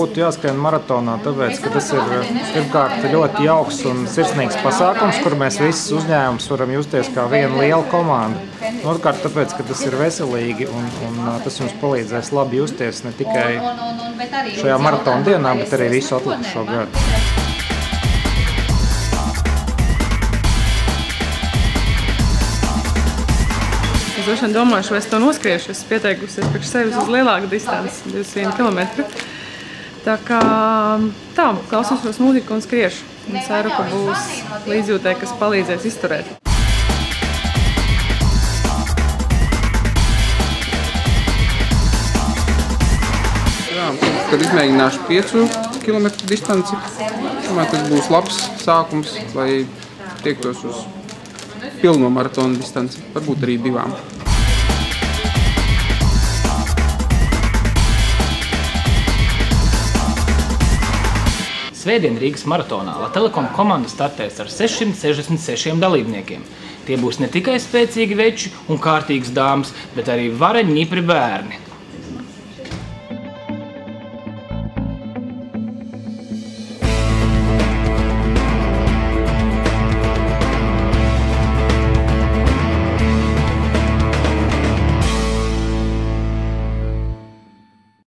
būtu jāskrien maratonā, tāpēc, ka tas ir pirmkārt ļoti jauks un sirsnīgs pasākums, kur mēs visas uzņēmumus varam justies kā viena liela komanda. Otrkārt, tāpēc, ka tas ir veselīgi un tas jums palīdzēs labi justies ne tikai šajā maratona dienā, bet arī visu atlikušo gadu. Es droši vien domāšu, vai es to noskriešu. Es pieteikusies priekš sevis uz lielāku distanci, 21 km. Tā kā tā, klausīšos mūziku un skriešu. Un ceru, ka būs līdzjūtēji, kas palīdzēs izturēt. Jā, kad izmēģināšu 5 km distanci, domāju, tas būs labs sākums, lai tiektos uz pilno maratona distanci, varbūt arī 2. Svētdien Rīgas maratonā Latelekom komanda startēs ar 666 dalībniekiem. Tie būs ne tikai spēcīgi veči un kārtīgas dāmas, bet arī vareņi ņipri bērni.